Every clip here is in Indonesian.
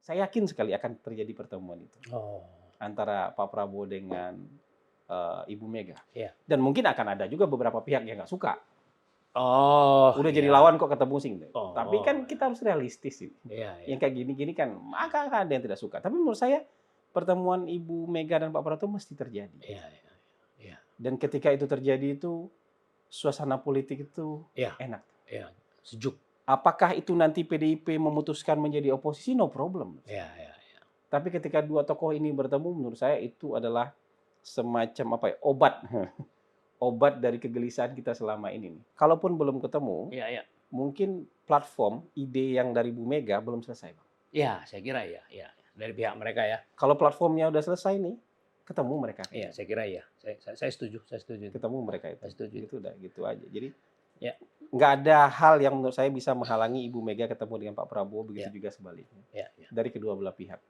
saya yakin sekali akan terjadi pertemuan itu Oh, antara Pak Prabowo dengan Ibu Mega. iya. Dan mungkin akan ada juga beberapa pihak yang nggak suka. Oh, Udah jadi iya. lawan kok ketemu sing. Tapi Oh, kan kita harus realistis sih. iya, iya. Yang kayak gini-gini kan maka akan ada yang tidak suka. Tapi menurut saya pertemuan Ibu Mega dan Pak Prabowo mesti terjadi. Iya, iya, iya. Dan ketika itu terjadi itu suasana politik itu Iya, enak. iya. Sejuk. Apakah itu nanti PDIP memutuskan menjadi oposisi? No problem. Iya, iya, iya. Tapi ketika dua tokoh ini bertemu, menurut saya itu adalah semacam apa ya, obat. Obat dari kegelisahan kita selama ini nih. Kalaupun belum ketemu, Iya, iya. mungkin platform ide yang dari Bu Mega belum selesai, Bang. Iya, saya kira iya, iya. Dari pihak mereka ya. Kalau platformnya udah selesai nih, ketemu mereka. Iya, saya kira iya. Saya setuju, saya setuju itu. Ketemu mereka itu. Saya setuju. Itu udah gitu aja. Jadi Ya, nggak ada hal yang menurut saya bisa menghalangi Ibu Mega ketemu dengan Pak Prabowo, begitu ya, juga sebaliknya. ya, ya. Dari kedua belah pihak.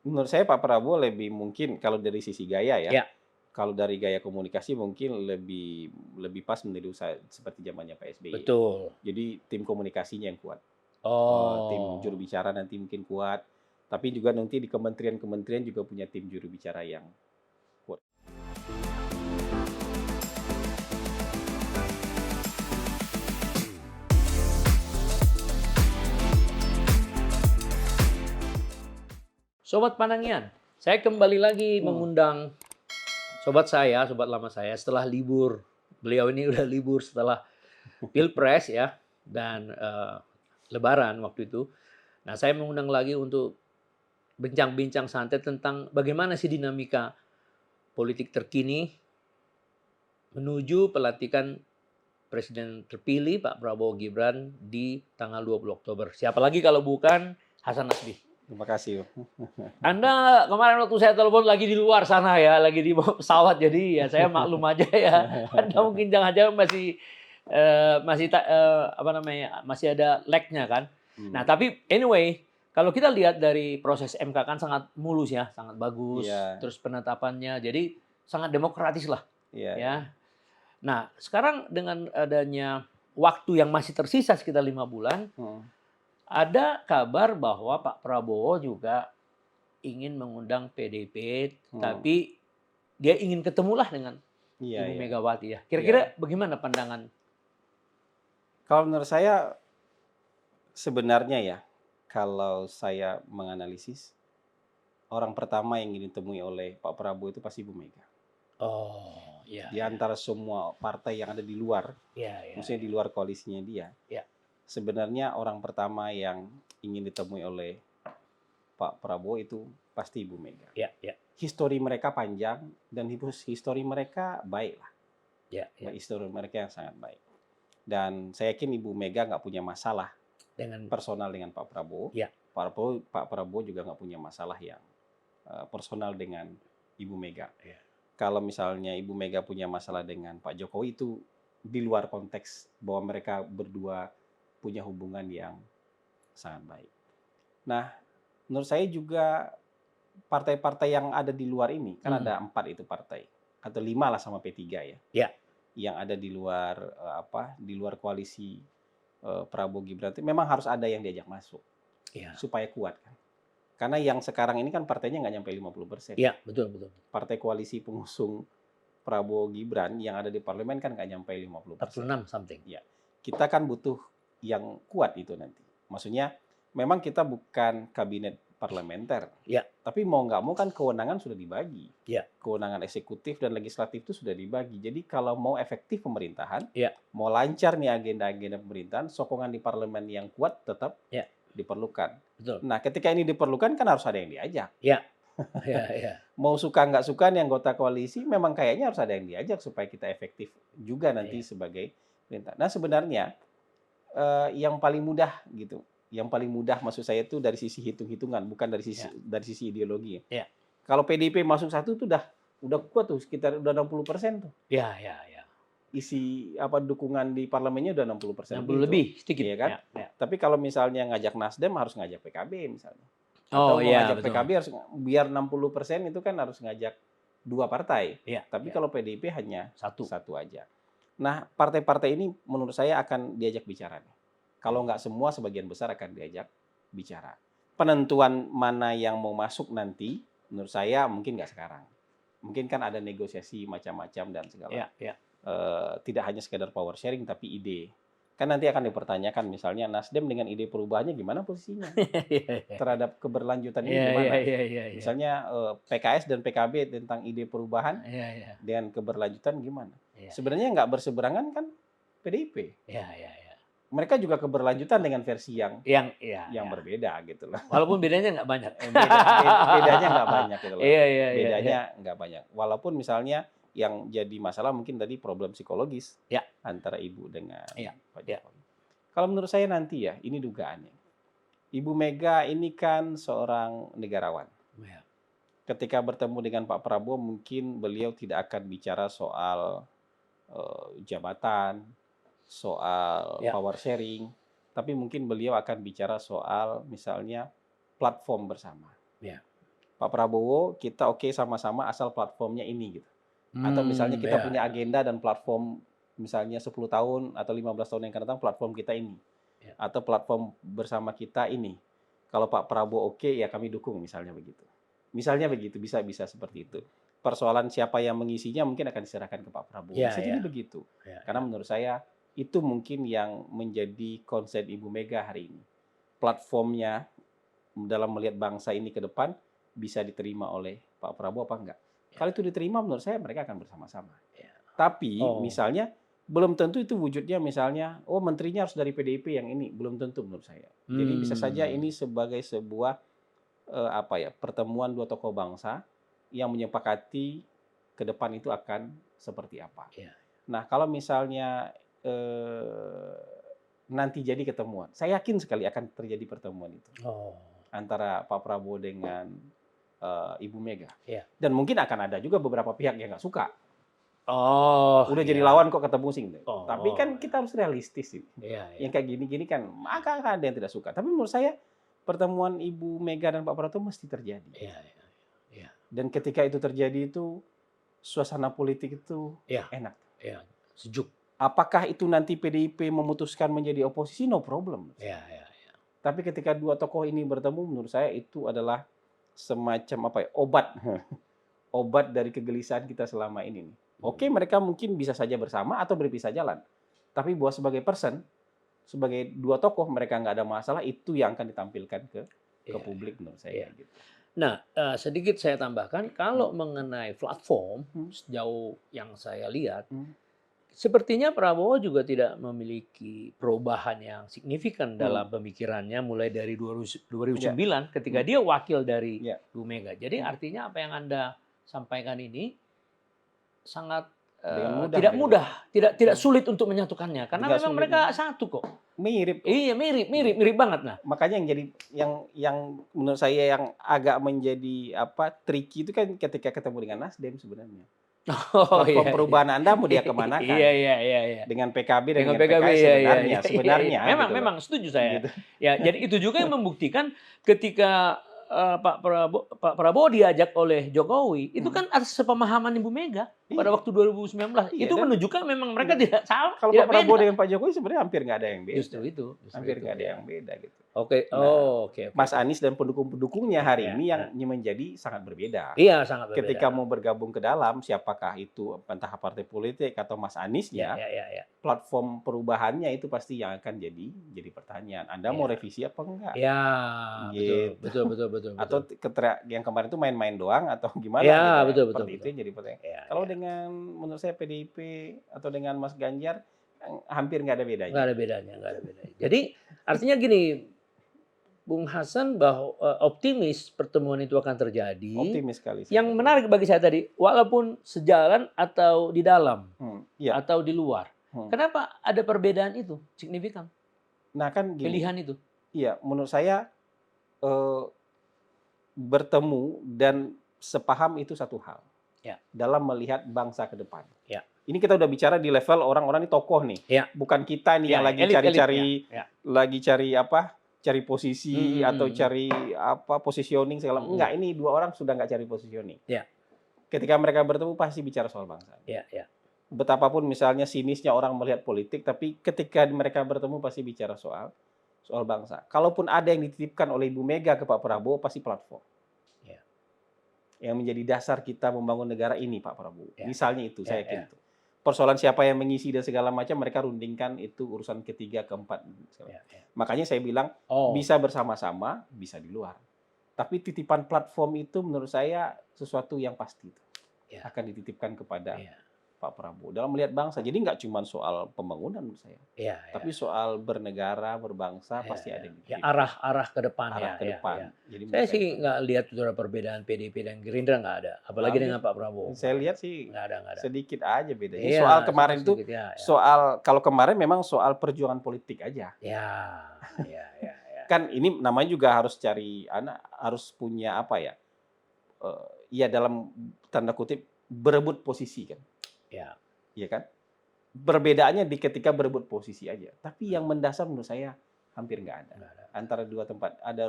Menurut saya Pak Prabowo lebih mungkin kalau dari sisi gaya ya. Ya. Kalau dari gaya komunikasi mungkin lebih lebih pas meniru seperti zamannya Pak SBY. Betul. Jadi tim komunikasinya yang kuat. Tim Oh. juru bicara nanti mungkin kuat. Tapi juga nanti di kementerian-kementerian juga punya tim juru bicara yang kuat. Sobat Panangian, saya kembali lagi mengundang sobat saya, sobat lama saya setelah libur. Beliau ini udah libur setelah Pilpres ya dan Lebaran waktu itu. Nah, saya mengundang lagi untuk bincang-bincang santai tentang bagaimana sih dinamika politik terkini menuju pelantikan Presiden terpilih Pak Prabowo Gibran di tanggal 20 Oktober. Siapa lagi kalau bukan Hasan Nasbi. Terima kasih. Anda kemarin waktu saya telepon lagi di luar sana ya, lagi di pesawat, jadi ya saya maklum aja ya. Anda mungkin jangan-jangan masih ada lag-nya kan. Nah, tapi anyway, kalau kita lihat dari proses MK kan sangat mulus ya, sangat bagus. Iya. Terus penetapannya, jadi sangat demokratis lah. Iya. Ya. Nah, sekarang dengan adanya waktu yang masih tersisa sekitar 5 bulan, ada kabar bahwa Pak Prabowo juga ingin mengundang PDIP, tapi dia ingin ketemulah dengan Ibu Megawati ya. Kira-kira bagaimana pandangan? Kalau menurut saya sebenarnya ya, kalau saya menganalisis, orang pertama yang ingin ditemui oleh Pak Prabowo itu pasti Ibu Mega. Oh, iya. Di antara semua partai yang ada di luar, maksudnya di luar koalisinya dia, sebenarnya orang pertama yang ingin ditemui oleh Pak Prabowo itu pasti Ibu Mega. Histori mereka panjang dan histori mereka baik lah. Histori mereka yang sangat baik. Dan saya yakin Ibu Mega nggak punya masalah dengan personal dengan Pak Prabowo. Pak Prabowo juga nggak punya masalah yang personal dengan Ibu Mega. Kalau misalnya Ibu Mega punya masalah dengan Pak Jokowi itu di luar konteks bahwa mereka berdua punya hubungan yang sangat baik. Nah, menurut saya juga partai-partai yang ada di luar ini, kan ada 4 itu partai, atau 5 lah sama P3 ya. Yang ada di luar di luar koalisi Prabowo Gibran itu memang harus ada yang diajak masuk supaya kuat kan. Karena yang sekarang ini kan partainya nggak nyampe 50%. Iya, betul. Partai koalisi pengusung Prabowo Gibran yang ada di parlemen kan nggak nyampe 50%. 46 something. Ya, kita kan butuh yang kuat itu nanti. Maksudnya memang kita bukan kabinet parlementer. Tapi mau nggak mau kan kewenangan sudah dibagi. Kewenangan eksekutif dan legislatif itu sudah dibagi. Jadi kalau mau efektif pemerintahan, mau lancar nih agenda-agenda pemerintahan, sokongan di parlemen yang kuat tetap diperlukan. Betul. Nah, ketika ini diperlukan kan harus ada yang diajak. Iya. Mau suka nggak suka nih anggota koalisi, memang kayaknya harus ada yang diajak supaya kita efektif juga nanti sebagai perintah. Nah, sebenarnya yang paling mudah gitu. Yang paling mudah maksud saya itu dari sisi hitung-hitungan, bukan dari sisi ideologi. Kalau PDIP masuk satu itu udah kuat tuh, sekitar udah 60% tuh. Iya. Isi dukungan di parlemennya udah 60%. 60 lebih sedikit ya kan? Tapi kalau misalnya ngajak Nasdem harus ngajak PKB misalnya. Oh, Atau mau ngajak PKB harus biar 60% itu kan harus ngajak 2 partai. Tapi kalau PDIP hanya satu aja. Nah, partai-partai ini menurut saya akan diajak bicara nih. Kalau nggak semua, sebagian besar akan diajak bicara. penentuan mana yang mau masuk nanti, menurut saya mungkin nggak sekarang. Mungkin kan ada negosiasi macam-macam dan segala. Tidak hanya sekedar power sharing, tapi ide. Kan nanti akan dipertanyakan, misalnya Nasdem dengan ide perubahannya gimana posisinya terhadap keberlanjutan ini gimana? Misalnya PKS dan PKB tentang ide perubahan dengan keberlanjutan gimana? Sebenarnya nggak berseberangan kan PDIP. Mereka juga keberlanjutan dengan versi yang berbeda gitu loh. Walaupun bedanya nggak banyak. Bedanya nggak banyak gitu loh. Bedanya nggak banyak. Walaupun misalnya yang jadi masalah mungkin tadi problem psikologis antara ibu dengan Pak Jokowi. Kalau menurut saya nanti ya, ini dugaannya. Ibu Mega ini kan seorang negarawan. Ketika bertemu dengan Pak Prabowo, mungkin beliau tidak akan bicara soal jabatan, soal power sharing, tapi mungkin beliau akan bicara soal misalnya platform bersama. Pak Prabowo, kita oke sama-sama asal platformnya ini gitu. Atau misalnya kita punya agenda dan platform misalnya 10 tahun atau 15 tahun yang akan datang platform kita ini. Atau platform bersama kita ini. Kalau Pak Prabowo oke, ya kami dukung misalnya begitu. Misalnya begitu, bisa seperti itu. Persoalan siapa yang mengisinya mungkin akan diserahkan ke Pak Prabowo. Bisa jadi begitu. Karena menurut saya itu mungkin yang menjadi konsep Ibu Mega hari ini. Platformnya dalam melihat bangsa ini ke depan bisa diterima oleh Pak Prabowo apa enggak? Kalau itu diterima, menurut saya mereka akan bersama-sama. Tapi misalnya belum tentu itu wujudnya misalnya, menterinya harus dari PDIP yang ini, belum tentu menurut saya. Jadi bisa saja ini sebagai sebuah pertemuan dua tokoh bangsa yang menyepakati ke depan itu akan seperti apa. Nah, kalau misalnya nanti jadi ketemuan, saya yakin sekali akan terjadi pertemuan itu antara Pak Prabowo dengan Ibu Mega. Dan mungkin akan ada juga beberapa pihak yang nggak suka. Udah jadi lawan kok ketemu sih. Tapi kan kita harus realistis sih. Yang kayak gini-gini kan, maka ada yang tidak suka. Tapi menurut saya pertemuan Ibu Mega dan Pak Prabowo mesti terjadi. Dan ketika itu terjadi itu suasana politik itu enak. Sejuk. Apakah itu nanti PDIP memutuskan menjadi oposisi? No problem. Tapi ketika dua tokoh ini bertemu, menurut saya itu adalah semacam obat dari kegelisahan kita selama ini. Oke, mereka mungkin bisa saja bersama atau berpisah jalan. Tapi buat sebagai person, sebagai dua tokoh mereka nggak ada masalah, itu yang akan ditampilkan ke publik menurut saya. Gitu. Nah, sedikit saya tambahkan, kalau mengenai platform, sejauh yang saya lihat, sepertinya Prabowo juga tidak memiliki perubahan yang signifikan dalam pemikirannya mulai dari 2009 ketika dia wakil dari Bu Mega. Jadi artinya apa yang Anda sampaikan ini sangat tidak sulit untuk menyatukannya karena memang mereka satu kok. Mirip. Iya, mirip banget. Nah, makanya yang menurut saya yang agak menjadi tricky itu kan ketika ketemu dengan Nasdem sebenarnya. Platform perubahan Anda mau dia kemana kan? Iya. Dengan PKB dan dengan PKS sebenarnya. Memang setuju saya. Gitu. Ya, jadi itu juga yang membuktikan ketika Pak Prabowo diajak oleh Jokowi, itu kan atas sepemahaman Ibu Mega pada waktu 2019. Itu menunjukkan memang mereka tidak salah. Kalau Pak Prabowo dengan Pak Jokowi sebenarnya hampir nggak ada yang beda. Justru itu. Hampir nggak ada yang beda gitu. Oke. Mas Anies dan pendukung-pendukungnya hari ini yang menjadi sangat berbeda. Iya, sangat berbeda. Ketika mau bergabung ke dalam, siapakah itu entah partai politik atau Mas Aniesnya, platform perubahannya itu pasti yang akan jadi pertanyaan. Anda mau revisi apa enggak? Ya, gitu. Betul. Atau yang kemarin itu main-main doang atau gimana? Ya, gitu. betul. Itu yang jadi pertanyaan. Kalau dengan menurut saya PDIP atau dengan Mas Ganjar hampir nggak ada bedanya. Nggak ada bedanya. Jadi artinya gini, Bung Hasan bahwa optimis pertemuan itu akan terjadi. Optimis sekali. Yang menarik bagi saya tadi, walaupun sejalan atau di dalam atau di luar, kenapa ada perbedaan itu signifikan? Nah kan gini, pilihan itu. Iya, menurut saya bertemu dan sepaham itu satu hal. Dalam melihat bangsa ke depan. Ini kita udah bicara di level orang-orang ini tokoh nih, bukan kita nih yang lagi cari cari posisi atau cari positioning segala. Enggak, ini dua orang sudah nggak cari positioning. Ketika mereka bertemu pasti bicara soal bangsa. Betapapun misalnya sinisnya orang melihat politik, tapi ketika mereka bertemu pasti bicara soal Soal bangsa. Kalaupun ada yang dititipkan oleh Ibu Mega ke Pak Prabowo, pasti platform. Ya. Yang menjadi dasar kita membangun negara ini, Pak Prabowo. Ya. Misalnya itu, saya yakin Ya. itu. Persoalan siapa yang mengisi dan segala macam, mereka rundingkan itu urusan ketiga, keempat. Ya. Makanya saya bilang, bisa bersama-sama, bisa di luar. Tapi titipan platform itu menurut saya sesuatu yang pasti. Ya. Akan dititipkan kepada Pak Prabowo dalam melihat bangsa. Jadi nggak cuma soal pembangunan menurut saya, tapi soal bernegara, berbangsa pasti ada di arah ke depan. Arah ke depan. Jadi saya sih nggak lihat ada perbedaan PDIP dan Gerindra, nggak ada. Apalagi dengan Pak Prabowo. Saya lihat sih nggak ada. Sedikit aja bedanya. Soal kemarin itu, kalau kemarin memang soal perjuangan politik aja. Kan ini namanya juga harus harus punya apa ya? Ya dalam tanda kutip berebut posisi kan. Iya kan? Perbedaannya di ketika berebut posisi aja. Tapi yang mendasar menurut saya hampir nggak ada. Antara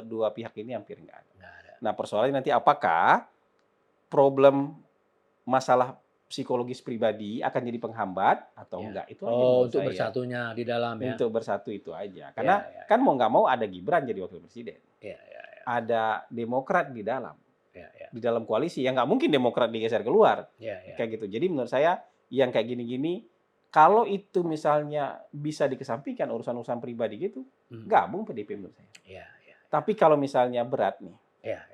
dua pihak ini hampir nggak ada. Nah persoalannya nanti apakah problem masalah psikologis pribadi akan jadi penghambat atau enggak? Itu aja untuk bersatunya di dalam ya. Untuk bersatu itu aja. Karena kan mau nggak mau ada Gibran jadi wakil presiden. Ada Demokrat di dalam. Di dalam koalisi. Ya nggak mungkin Demokrat digeser keluar. Kayak gitu. Jadi menurut saya yang kayak gini-gini, kalau itu misalnya bisa dikesampingkan urusan-urusan pribadi gitu, gabung PDIP menurut saya. Tapi kalau misalnya berat nih,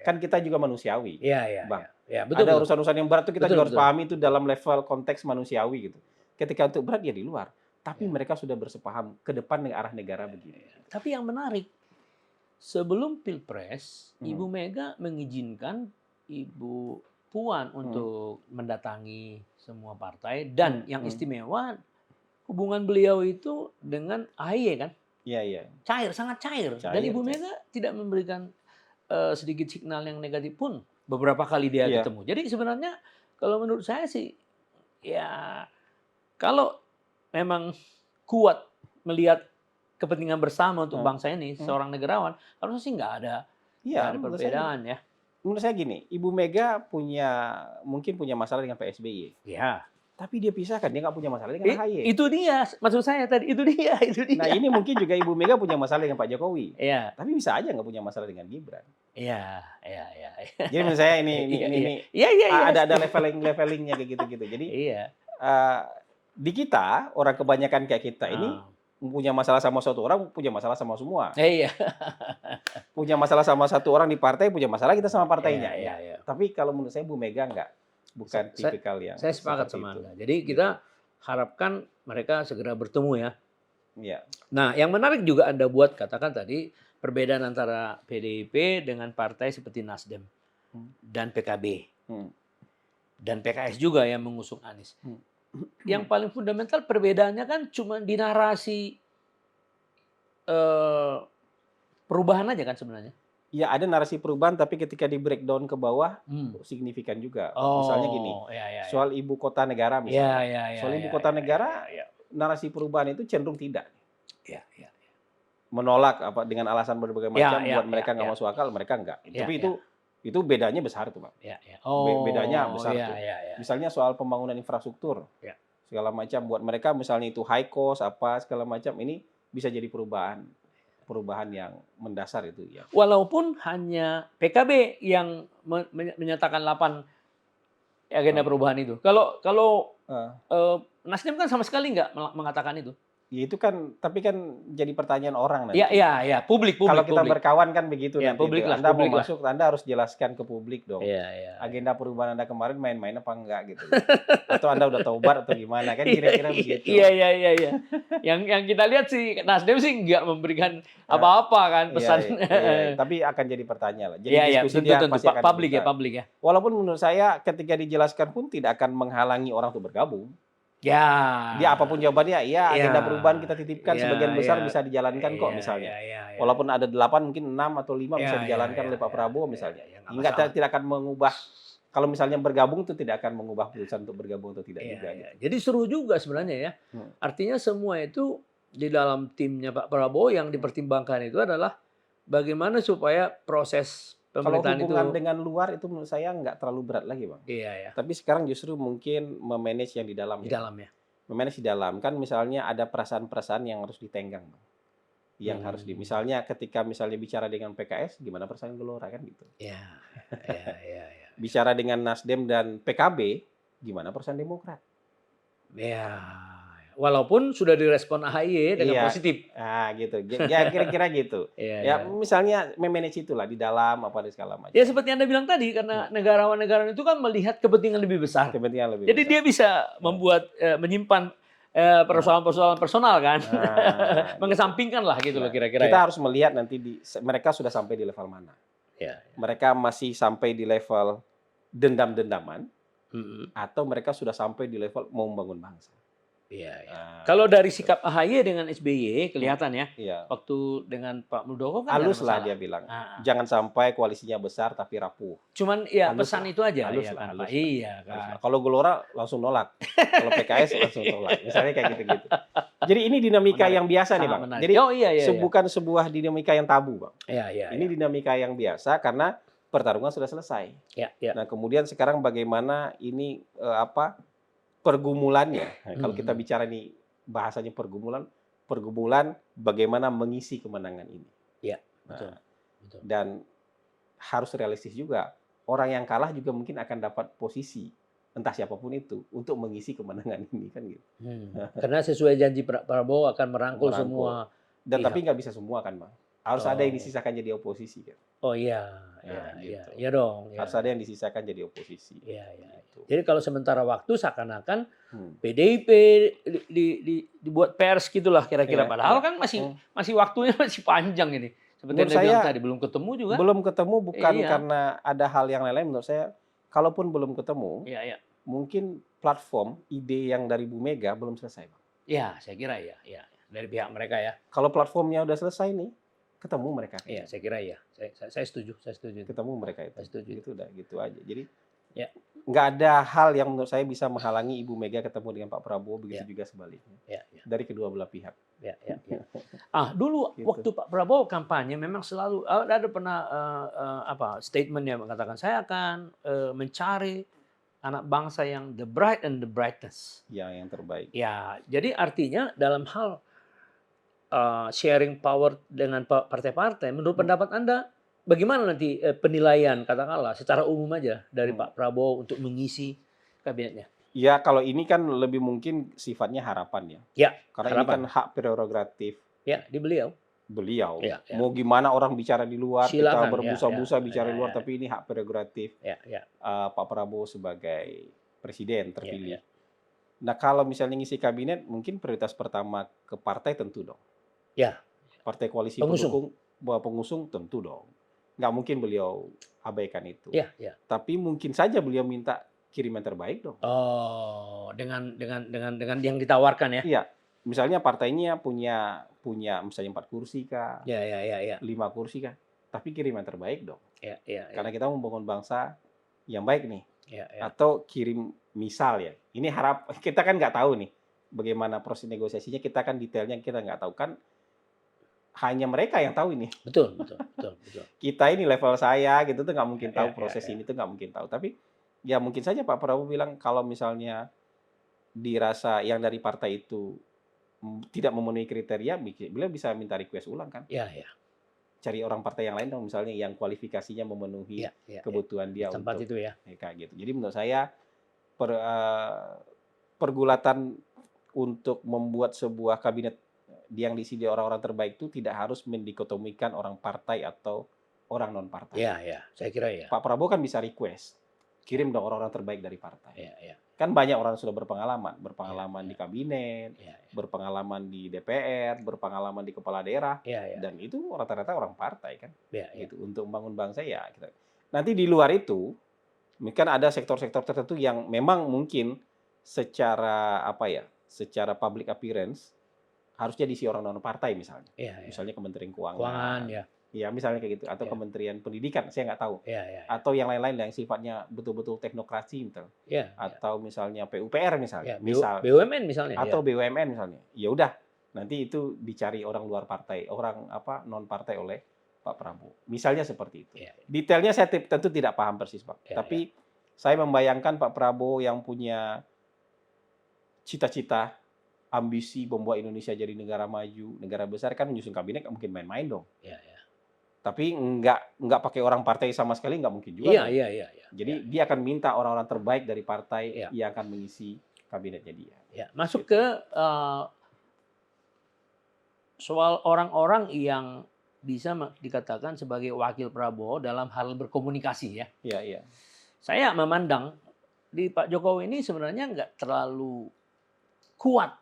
kan kita juga manusiawi, Bang. Betul, ada urusan-urusan yang berat itu kita juga harus pahami itu dalam level konteks manusiawi gitu. Ketika untuk berat ya di luar, tapi mereka sudah bersepaham ke depan dengan arah negara begini. Tapi yang menarik, sebelum Pilpres, Ibu Mega mengizinkan Ibu Puan untuk mendatangi semua partai dan yang istimewa hubungan beliau itu dengan AHY kan? Iya. Cair, sangat cair. Dan Ibu Mega tidak memberikan sedikit signal yang negatif pun beberapa kali dia ketemu. Jadi sebenarnya kalau menurut saya sih ya kalau memang kuat melihat kepentingan bersama untuk bangsa ini seorang negarawan harusnya sih nggak ada perbedaan ya. Menurut saya gini, Ibu Mega mungkin punya masalah dengan Pak SBY. Iya. Tapi dia pisahkan, dia nggak punya masalah dengan AHY. Itu dia, maksud saya tadi, itu dia. Nah ini mungkin juga Ibu Mega punya masalah dengan Pak Jokowi. Iya. Tapi bisa aja nggak punya masalah dengan Gibran. Iya. Jadi menurut saya ini ada levelingnya kayak gitu-gitu. Jadi di kita, orang kebanyakan kayak kita ini punya masalah sama satu orang, punya masalah sama semua. Iya. Punya masalah sama satu orang di partai, punya masalah kita sama partainya. Tapi kalau menurut saya Bu Mega bukan tipikal yang. Saya sepakat sama Anda. Jadi kita harapkan mereka segera bertemu ya. Iya. Nah, yang menarik juga Anda buat katakan tadi perbedaan antara PDIP dengan partai seperti Nasdem dan PKB dan PKS juga yang mengusung Anies. Yang paling fundamental perbedaannya kan cuma di narasi perubahan aja kan sebenarnya. Ya ada narasi perubahan tapi ketika di breakdown ke bawah signifikan juga. Misalnya gini, soal ibu kota negara misalnya. Soal ibu kota negara narasi perubahan itu cenderung tidak. Menolak dengan alasan berbagai macam buat mereka nggak masuk akal, mereka enggak. Tapi itu bedanya besar tuh, Pak. Bedanya besar tuh. Misalnya soal pembangunan infrastruktur, segala macam buat mereka misalnya itu high cost segala macam ini bisa jadi perubahan yang mendasar itu ya. Walaupun hanya PKB yang menyatakan 8 agenda perubahan itu. Kalau Nasdem kan sama sekali nggak mengatakan itu. Ya itu kan, tapi kan jadi pertanyaan orang nanti. Iya, publik. Kalau kita berkawan kan begitu ya, nanti. Publik lah, Anda publik mau masuk, Anda harus jelaskan ke publik dong. Iya. Agenda perubahan Anda kemarin main-main apa enggak gitu. Atau Anda udah taubat atau gimana kan kira-kira begitu. Iya. Yang kita lihat sih Nasdem sih nggak memberikan apa-apa kan pesan. Iya. Tapi akan jadi pertanyaan lah. Jadi diskusi tentu. Pasti akan publik ya. Walaupun menurut saya ketika dijelaskan pun tidak akan menghalangi orang untuk bergabung. Ya. Dia apapun jawabannya, agenda perubahan kita titipkan sebagian besar bisa dijalankan kok misalnya. Walaupun ada 8 mungkin 6 atau 5 bisa dijalankan oleh Pak Prabowo misalnya. Tidak akan mengubah, kalau misalnya bergabung itu tidak akan mengubah putusan untuk bergabung atau tidak juga. Gitu. Jadi seru juga sebenarnya ya. Artinya semua itu di dalam timnya Pak Prabowo yang dipertimbangkan itu adalah bagaimana supaya proses pemerintahan itu. Kalau hubungan dengan luar itu menurut saya nggak terlalu berat lagi, Bang. Iya. Tapi sekarang justru mungkin memanage yang di dalam. Di dalam ya. Memanage di dalam kan misalnya ada perasaan-perasaan yang harus ditenggang, Bang. yang harus misalnya ketika bicara dengan PKS, gimana perasaan Gelora kan gitu. Ya. Bicara dengan Nasdem dan PKB, gimana perasaan Demokrat? Ya. Walaupun sudah direspon AHY dengan positif. Gitu. Ya kira-kira gitu. Misalnya memanage itulah di dalam apa dan segala macam. Ya seperti Anda bilang tadi, karena negarawan-negarawan itu kan melihat kepentingan lebih besar. Jadi dia bisa membuat menyimpan persoalan-persoalan personal kan, mengesampingkan lah gitu loh kira-kira. Kita harus melihat nanti mereka sudah sampai di level mana. Mereka masih sampai di level dendam-dendaman, atau mereka sudah sampai di level mau membangun bangsa. Kalau dari sikap AHY dengan SBY kelihatan ya, waktu dengan Pak Muldoko kan halus lah dia bilang, jangan sampai koalisinya besar tapi rapuh. Cuman ya halus pesan lah. Itu aja halus ya kan Pak. Iya kan. Kalau Gelora langsung nolak, kalau PKS langsung tolak, misalnya kayak gitu-gitu. Jadi ini dinamika yang biasa nih Bang. Jadi bukan sebuah dinamika yang tabu Bang. Ini dinamika yang biasa karena pertarungan sudah selesai. Nah kemudian sekarang bagaimana ini pergumulannya. Kalau kita bicara nih bahasanya pergumulan bagaimana mengisi kemenangan ini. Betul. Dan harus realistis juga. Orang yang kalah juga mungkin akan dapat posisi entah siapapun itu untuk mengisi kemenangan ini kan gitu. Karena sesuai janji Prabowo akan merangkul semua. Dan tapi nggak bisa semua kan Bang. Harus ada yang disisakan jadi oposisi kan. Oh iya, iya dong. Harus ada yang disisakan jadi oposisi. Iya. Jadi kalau sementara waktu seakan-akan PDIP dibuat pers gitulah kira-kira. Padahal kan masih waktunya masih panjang ini. Seperti yang Anda bilang tadi belum ketemu juga. Belum ketemu bukan karena ada hal yang lain. Menurut saya, kalaupun belum ketemu, mungkin platform ide yang dari Bu Mega belum selesai, Bang. Ya, saya kira ya. Dari pihak mereka ya. Kalau platformnya udah selesai nih, ketemu mereka. Iya, saya kira ya. Saya setuju. Ketemu mereka itu. Saya setuju. Itu udah gitu aja. Jadi nggak ada hal yang menurut saya bisa menghalangi Ibu Mega ketemu dengan Pak Prabowo, begitu juga sebaliknya. Dari kedua belah pihak. Dulu gitu. Waktu Pak Prabowo kampanye memang selalu ada pernah statement yang mengatakan saya akan mencari anak bangsa yang the bright and the brightest. Yang terbaik. Ya, jadi artinya dalam hal sharing power dengan partai-partai, menurut pendapat Anda, bagaimana nanti penilaian katakanlah secara umum aja dari Pak Prabowo untuk mengisi kabinetnya? Ya kalau ini kan lebih mungkin sifatnya harapan ya. Karena harapan. Ini kan hak prerogatif. Di beliau. Mau gimana orang bicara di luar, silakan, kita berbusa-busa bicara di luar, tapi ini hak prerogatif Pak Prabowo sebagai presiden terpilih. Nah kalau misalnya ngisi kabinet, mungkin prioritas pertama ke partai tentu dong. Partai koalisi pengusung tentu dong. Nggak mungkin beliau abaikan itu. Tapi mungkin saja beliau minta kiriman terbaik dong. Oh, dengan yang ditawarkan ya? Iya. Misalnya partainya punya misalnya 4 kursi kah? 5 kursi kah? Tapi kiriman terbaik dong. Karena kita membangun bangsa yang baik nih. Atau kirim misal ya. Ini kita kan nggak tahu nih bagaimana proses negosiasinya. Kita kan detailnya kita nggak tahu kan. Hanya mereka yang tahu ini. Betul. Kita ini level saya gitu tuh nggak mungkin tahu proses ini tuh nggak mungkin tahu. Tapi ya mungkin saja Pak Prabowo bilang kalau misalnya dirasa yang dari partai itu tidak memenuhi kriteria, beliau bisa minta request ulang kan? Cari orang partai yang lain dong, misalnya yang kualifikasinya memenuhi kebutuhan dia tempat untuk itu ya. Kayak gitu. Jadi menurut saya pergulatan untuk membuat sebuah kabinet yang diisi orang-orang terbaik itu tidak harus mendikotomikan orang partai atau orang non partai. Saya kira ya. Pak Prabowo kan bisa request, kirim dong orang-orang terbaik dari partai. Kan banyak orang sudah berpengalaman di kabinet, berpengalaman di DPR, berpengalaman di kepala daerah, dan itu rata-rata orang partai kan. Gitu. Untuk membangun bangsa ya. Nanti di luar itu, mungkin ada sektor-sektor tertentu yang memang mungkin secara secara public appearance harusnya diisi orang non partai misalnya. Misalnya Kementerian Keuangan. Misalnya kayak gitu atau Kementerian Pendidikan, saya nggak tahu. Atau yang lain-lain yang sifatnya betul-betul teknokrasi misalnya. Atau misalnya PUPR misalnya. BUMN misalnya. Atau BUMN misalnya. Ya udah, nanti itu dicari orang luar partai, orang non partai oleh Pak Prabowo. Misalnya seperti itu. Detailnya saya tentu tidak paham persis, Pak. Tapi saya membayangkan Pak Prabowo yang punya cita-cita ambisi membuat Indonesia jadi negara maju, negara besar, kan menyusun kabinet nggak mungkin main-main dong. Ya, ya. Tapi nggak pakai orang partai sama sekali nggak mungkin juga. Iya, dong. iya, iya. Jadi dia akan minta orang-orang terbaik dari partai Iya. yang akan mengisi kabinetnya dia. Ya, masuk ke soal orang-orang yang bisa dikatakan sebagai wakil Prabowo dalam hal berkomunikasi ya. Iya, iya. Saya memandang di Pak Jokowi ini sebenarnya nggak terlalu kuat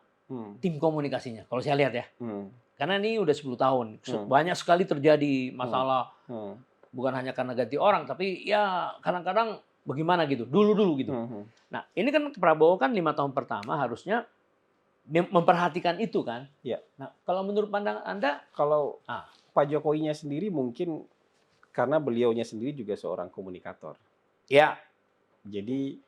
tim komunikasinya kalau saya lihat ya. Karena ini udah 10 tahun. Banyak sekali terjadi masalah bukan hanya karena ganti orang tapi ya kadang-kadang bagaimana gitu. Dulu gitu. Nah, ini kan Prabowo kan 5 tahun pertama harusnya memperhatikan itu kan. Ya. Nah, kalau menurut pandangan Anda, kalau Pak Jokowinya sendiri mungkin karena beliaunya sendiri juga seorang komunikator. Ya. Jadi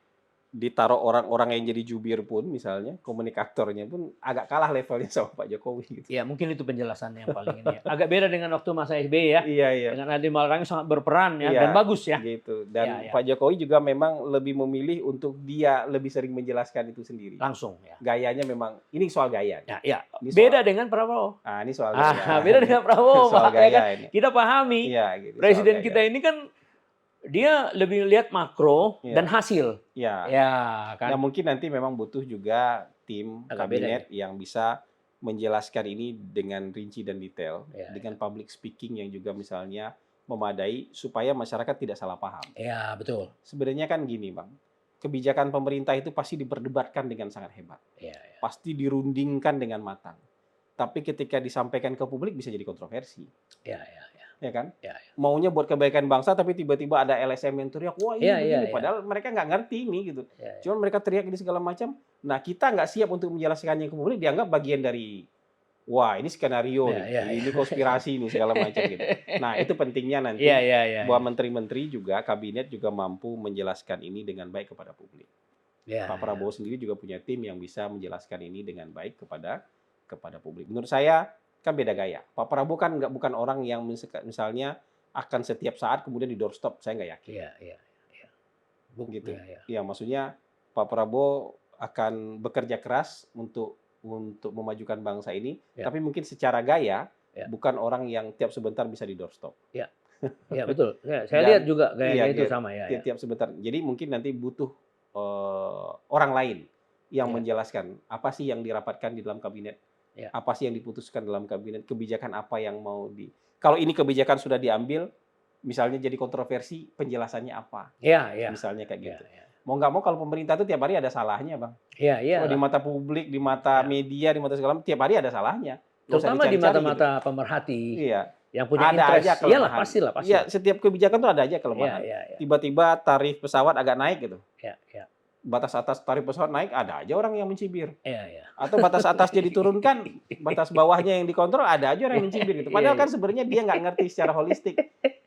ditaruh orang-orang yang jadi jubir pun misalnya komunikatornya pun agak kalah levelnya sama Pak Jokowi gitu. Ya, mungkin itu penjelasan yang paling ini ya. Agak beda dengan waktu masa SBY ya. Iya, iya. Dengan Nadiem Makarim sangat berperan ya Iya, dan bagus ya. Gitu. Dan Ya, ya. Pak Jokowi juga memang lebih memilih untuk dia lebih sering menjelaskan itu sendiri. Langsung ya. Gayanya memang ini soal gaya. Ya, ya. Ini Beda dengan Prabowo. ini soal gaya. Beda dengan Prabowo, soal Pak. gaya Ya kan? ini. Kita pahami. Iya, gitu, Presiden soal gaya. kita ini kan dia lebih lihat makro Iya. dan hasil. Ya. Ya, kan. Nah, mungkin nanti memang butuh juga tim Agak beda kabinet yang bisa menjelaskan ini dengan rinci dan detail, Ya, dengan public speaking yang juga misalnya memadai supaya masyarakat tidak salah paham. Ya, betul. Sebenarnya kan gini, Bang. Kebijakan pemerintah itu pasti diperdebatkan dengan sangat hebat. Ya, ya. Pasti dirundingkan dengan matang. Tapi ketika disampaikan ke publik bisa jadi kontroversi. Ya, ya, ya. Ya kan? Ya, ya. Maunya buat kebaikan bangsa tapi tiba-tiba ada LSM yang teriak, wah ini Ya, begini. ya, ya. Padahal mereka nggak ngerti ini gitu. Ya, ya. Cuman mereka teriak ini segala macam. Nah, kita nggak siap untuk menjelaskannya ke publik, dianggap bagian dari, wah ini skenario Ya, nih, ya, ini konspirasi nih segala macam gitu. Nah, itu pentingnya nanti Ya, ya, ya. bahwa menteri-menteri juga, kabinet juga mampu menjelaskan ini dengan baik kepada publik. Ya, Pak Prabowo sendiri juga punya tim yang bisa menjelaskan ini dengan baik kepada publik. Menurut saya kan beda gaya. Pak Prabowo kan bukan orang yang misalnya akan setiap saat kemudian di doorstop, saya nggak yakin. Iya, iya, iya. Gitu. Ya, ya. Ya, maksudnya Pak Prabowo akan bekerja keras untuk memajukan bangsa ini, Ya. tapi mungkin secara gaya Ya. bukan orang yang tiap sebentar bisa di doorstop. Ya, betul. Saya Dan- lihat juga gaya-gaya itu iya, sama ya. Tiap sebentar. Jadi mungkin nanti butuh orang lain yang Ya. menjelaskan apa sih yang dirapatkan di dalam kabinet, Ya. apa sih yang diputuskan dalam kabinet, kebijakan apa yang mau kalau ini kebijakan sudah diambil, misalnya jadi kontroversi, penjelasannya apa, Iya, iya. misalnya kayak Iya, gitu. iya. Mau nggak mau kalau pemerintah itu tiap hari ada salahnya, Bang. Iya, iya. Oh, di mata publik, di mata Ya. media, di mata segala macam, tiap hari ada salahnya. Nggak usah Terutama di dicari-cari mata-mata pemerhati gitu. Iya. yang punya Ada interest. aja Iyalah, kelemahan. pastilah, pasti. Iya, setiap kebijakan tuh ada aja Iya, kelemahan. iya, iya. Tiba-tiba tarif pesawat agak naik gitu. Iya, iya. Batas atas tarif pesawat naik, ada aja orang yang mencibir. Iya, iya. Atau batas atasnya diturunkan, batas bawahnya yang dikontrol, ada aja orang yang mencibir gitu. Padahal kan sebenarnya dia nggak ngerti secara holistik.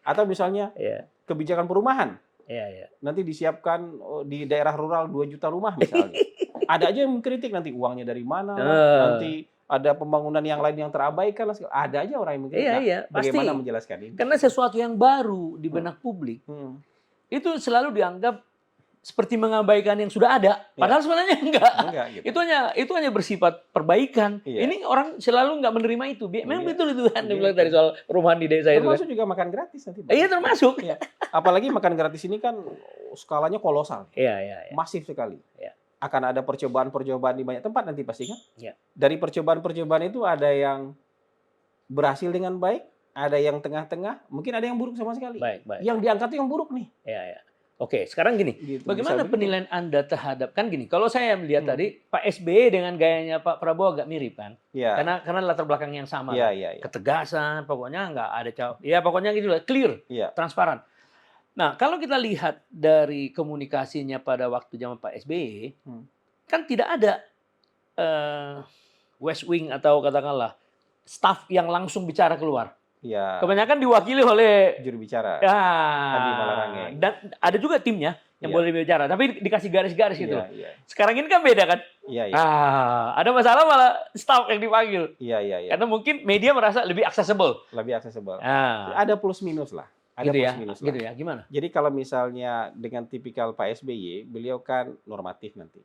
Atau misalnya Iya, kebijakan perumahan, iya, iya. nanti disiapkan di daerah rural 2 juta rumah misalnya. Ada aja yang mengkritik nanti uangnya dari mana, nanti ada pembangunan yang lain yang terabaikan, ada aja orang yang mengkritik. Iya, Nah, iya, pasti. bagaimana menjelaskan ini? Karena sesuatu yang baru di benak publik itu selalu dianggap seperti mengabaikan yang sudah ada. Padahal sebenarnya enggak. Enggak gitu. Itu hanya bersifat perbaikan. Iya. Ini orang selalu nggak menerima itu. Memang Iya. betul itu kan dibilang Gitu. tadi soal perumahan di desa itu. Kan. Termasuk juga makan gratis nanti. Bang. Iya termasuk. Iya. Apalagi makan gratis ini kan skalanya kolosal, Iya, iya, iya. masif sekali. Iya. Akan ada percobaan-percobaan di banyak tempat nanti pasti kan. Iya. Dari percobaan-percobaan itu ada yang berhasil dengan baik, ada yang tengah-tengah, mungkin ada yang buruk sama sekali. Baik, baik. Yang diangkat itu yang buruk nih. Iya, iya. Oke, sekarang gini. Gitu. Bagaimana Bisa penilaian Anda terhadap kan gini? Kalau saya melihat tadi Pak SBY dengan gayanya Pak Prabowo agak mirip kan? Iya. Karena latar belakang yang sama. Iya, kan? iya, iya. Ketegasan, pokoknya nggak ada ya pokoknya gitu lah, clear, Iya. transparan. Nah, kalau kita lihat dari komunikasinya pada waktu zaman Pak SBY, kan tidak ada West Wing atau katakanlah staff yang langsung bicara keluar. Iya. Kebanyakan diwakili oleh Juru bicara. ya, Andi Malarangeng. dan ada juga timnya yang Iya. boleh bicara, tapi dikasih garis-garis gitu. Iya, iya. Sekarang ini kan beda kan? Iya, iya. Ada masalah malah staff yang dipanggil. Iya, iya, iya. Karena mungkin media merasa lebih accessible. Lebih aksesibel. Nah, Ada plus minus lah. Ada gitu plus ya, minus gitu lah. ya. Gimana? Jadi kalau misalnya dengan tipikal Pak SBY, beliau kan normatif nanti.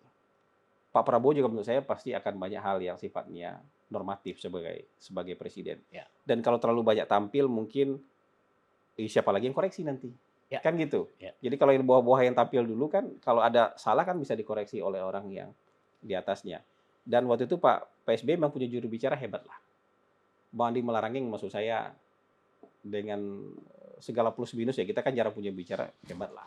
Pak Prabowo juga menurut saya pasti akan banyak hal yang sifatnya normatif sebagai presiden. Ya. Dan kalau terlalu banyak tampil mungkin siapa lagi yang koreksi nanti? Ya. Kan gitu. Ya. Jadi kalau yang bawah-bawah yang tampil dulu kan kalau ada salah kan bisa dikoreksi oleh orang yang di atasnya. Dan waktu itu Pak PSBY memang punya juru bicara hebat lah. Bang Andi Malarangeng maksud saya dengan segala plus minus ya kita kan jarang punya bicara hebat lah.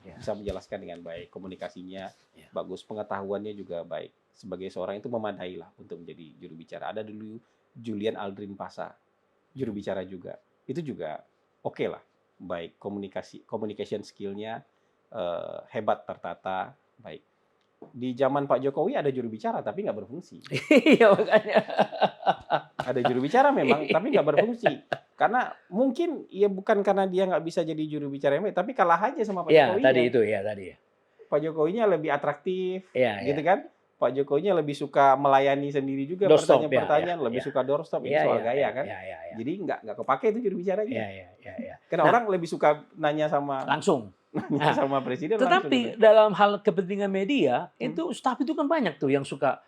Ya. Bisa menjelaskan dengan baik, komunikasinya bagus, pengetahuannya juga baik. Sebagai seorang itu memadai lah untuk menjadi juru bicara. Ada dulu Julian Aldrin Pasa, juru bicara juga. Itu juga oke lah, baik communication skill-nya hebat, tertata, baik. Di zaman Pak Jokowi ada juru bicara tapi nggak berfungsi. Iya makanya. Ada juru bicara memang tapi nggak berfungsi. Karena mungkin ya bukan karena dia nggak bisa jadi juru bicara yang baik, tapi kalah aja sama Pak Jokowi. Tadi itu tadi ya. Pak Jokowinya lebih atraktif, gitu ya. kan? Pak Jokowinya lebih suka melayani sendiri juga pertanyaan-pertanyaan, lebih suka doorstop, ini soal gaya kan? Jadi nggak kepake itu juru bicaranya. Karena orang lebih suka nanya sama langsung. sama presiden. Tetapi dalam hal kepentingan media itu staf itu kan banyak tuh yang suka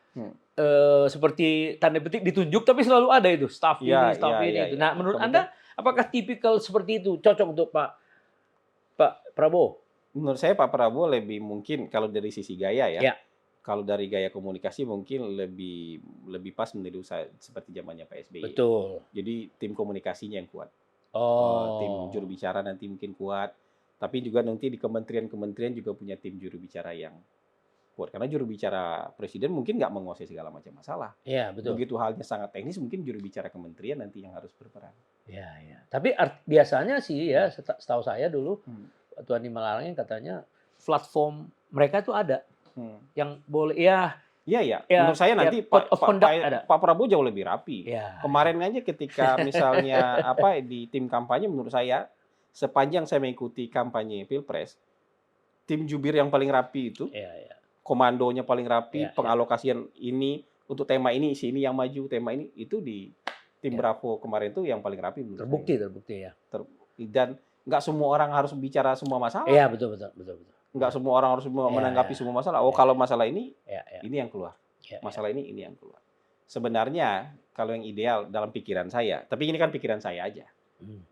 seperti tanda petik ditunjuk tapi selalu ada itu staf ini itu. Nah menurut Anda apakah tipikal seperti itu cocok untuk Pak Prabowo? Menurut saya Pak Prabowo lebih mungkin kalau dari sisi gaya ya. Kalau dari gaya komunikasi mungkin lebih pas menjadi usaha seperti zamannya Pak SBY. Betul. Jadi tim komunikasinya yang kuat. Tim juru bicara nanti mungkin kuat. Tapi juga nanti di kementerian-kementerian juga punya tim juru bicara yang kuat. Karena juru bicara presiden mungkin nggak menguasai segala macam masalah. Iya, betul. Begitu halnya sangat teknis, mungkin juru bicara kementerian nanti yang harus berperan. Iya. Tapi biasanya sih ya, setahu saya dulu, Tuan Andi Malarangeng katanya platform mereka tuh ada. Yang boleh Iya. Menurut saya nanti Pak Prabowo jauh lebih rapi. Kemarin aja ketika misalnya di tim kampanye menurut saya sepanjang saya mengikuti kampanye Pilpres, tim jubir yang paling rapi itu, komandonya paling rapi, pengalokasian ini untuk tema ini, isi ini yang maju, tema ini itu di tim Bravo kemarin itu yang paling rapi menurut saya. Terbukti ya. Dan nggak semua orang harus bicara semua masalah. Iya betul. Nggak semua orang harus menanggapi semua masalah. Kalau masalah ini yang keluar. Masalah ini yang keluar. Sebenarnya kalau yang ideal dalam pikiran saya, tapi ini kan pikiran saya aja.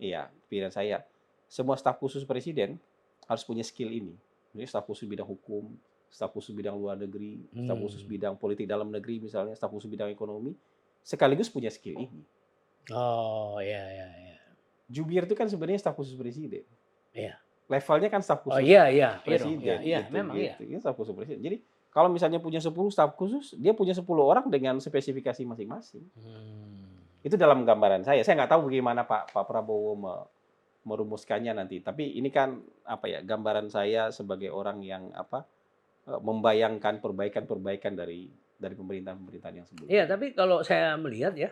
Iya, pikiran saya. Semua staf khusus presiden harus punya skill ini. Jadi staf khusus bidang hukum, staf khusus bidang luar negeri, staf khusus bidang politik dalam negeri misalnya, staf khusus bidang ekonomi, sekaligus punya skill ini. Iya. Jubir itu kan sebenarnya staf khusus presiden. Iya. Levelnya kan staf khusus presiden. Memang iya. Ini staf khusus presiden. Jadi kalau misalnya punya 10 staf khusus, dia punya 10 orang dengan spesifikasi masing-masing. Itu dalam gambaran saya. Saya nggak tahu bagaimana Pak Prabowo merumuskannya nanti. Tapi ini kan gambaran saya sebagai orang yang membayangkan perbaikan-perbaikan dari pemerintahan-pemerintahan yang sebelumnya. Iya, tapi kalau saya melihat ya,